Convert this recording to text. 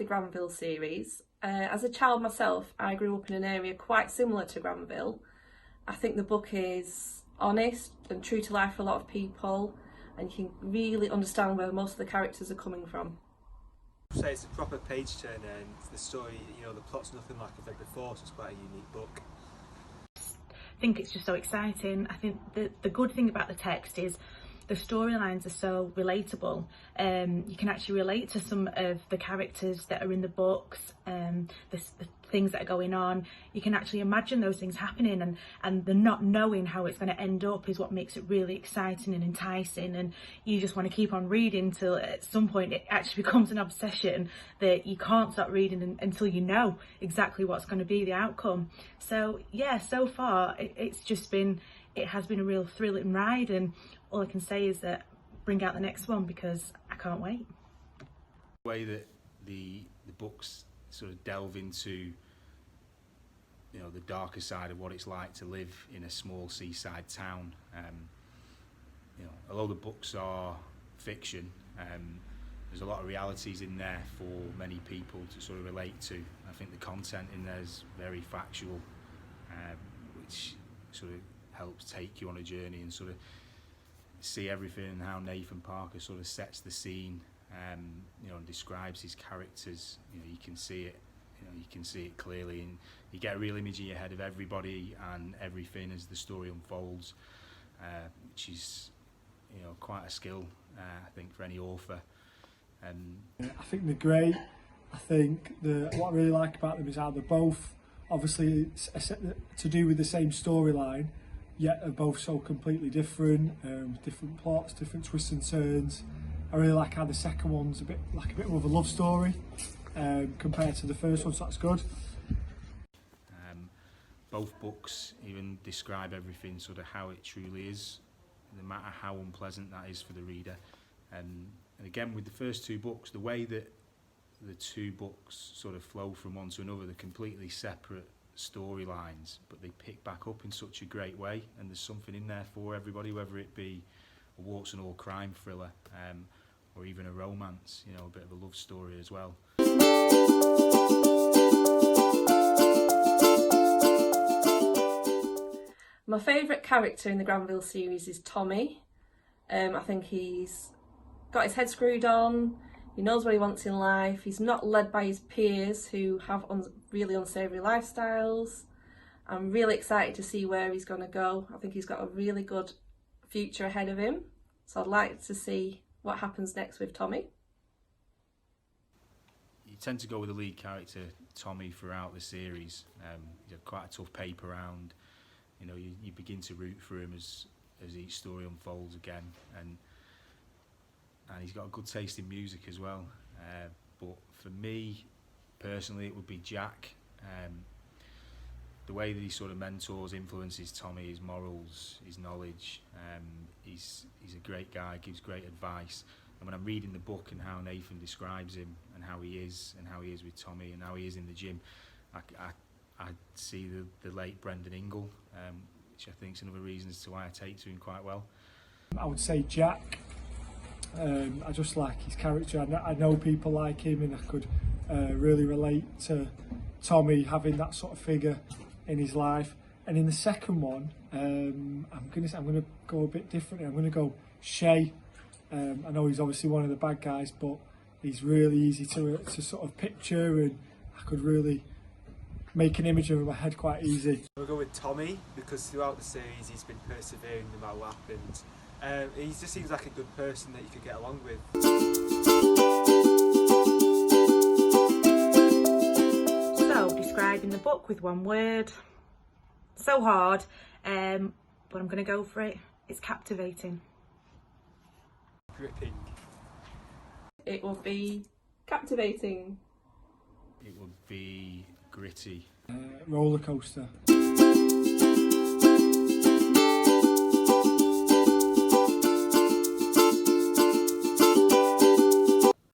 the Granville series. As a child myself, I grew up in an area quite similar to Granville. I think the book is honest and true to life for a lot of people, and you can really understand where most of the characters are coming from. So it's a proper page turner, and the story, you know, the plot's nothing like I've read before, so it's quite a unique book. I think it's just so exciting. I think the good thing about the text is the storylines are so relatable. You can actually relate to some of the characters that are in the books, the things that are going on. You can actually imagine those things happening, and the not knowing how it's going to end up is what makes it really exciting and enticing, and you just want to keep on reading till at some point it actually becomes an obsession that you can't stop reading until you know exactly what's going to be the outcome. So yeah, so far it has been a real thrilling ride, and all I can say is that bring out the next one because I can't wait. The way that the books sort of delve into, you know, the darker side of what it's like to live in a small seaside town. You know, although the books are fiction, there's a lot of realities in there for many people to sort of relate to. I think the content in there is very factual, which sort of helps take you on a journey and sort of see everything and how Nathan Parker sort of sets the scene, you know, and describes his characters. You know, you can see it, you know, you can see it clearly, and you get a real image in your head of everybody and everything as the story unfolds, which is, you know, quite a skill, I think, for any author. I think they're great. I think what I really like about them is how they're both, obviously it's to do with the same storyline, yet are both so completely different, different plots, different twists and turns. I really like how the second one's a bit more of a love story compared to the first one, so that's good. Both books even describe everything sort of how it truly is, no matter how unpleasant that is for the reader. And again, with the first two books, the way that the two books sort of flow from one to another, they're completely separate storylines, but they pick back up in such a great way, and there's something in there for everybody, whether it be a warts and all crime thriller, or even a romance, you know, a bit of a love story as well. My favourite character in the Granville series is Tommy. I think he's got his head screwed on, he knows what he wants in life, he's not led by his peers who have really unsavoury lifestyles. I'm really excited to see where he's going to go. I think he's got a really good future ahead of him, so I'd like to see what happens next with Tommy. You tend to go with the lead character, Tommy, throughout the series. He's had quite a tough paper round. You know, you begin to root for him as each story unfolds again, and he's got a good taste in music as well. But for me, personally, it would be Jack. The way that he sort of mentors, influences Tommy, his morals, his knowledge. He's a great guy, gives great advice. And when I'm reading the book and how Nathan describes him and how he is with Tommy and how he is in the gym, I see the late Brendan Ingle, which I think is another reason as to why I take to him quite well. I would say Jack. I just like his character. I know people like him, and I could really relate to Tommy having that sort of figure in his life. And in the second one, I'm gonna go a bit differently. I'm gonna go Shay. I know he's obviously one of the bad guys, but he's really easy to sort of picture, and I could really make an image of him in my head quite easy. I'll go with Tommy because throughout the series he's been persevering no matter what happens. He just seems like a good person that you could get along with. So, describing the book with one word, so hard, but I'm going to go for it. It's captivating. Gripping. It will be captivating. It would be gritty. Roller coaster.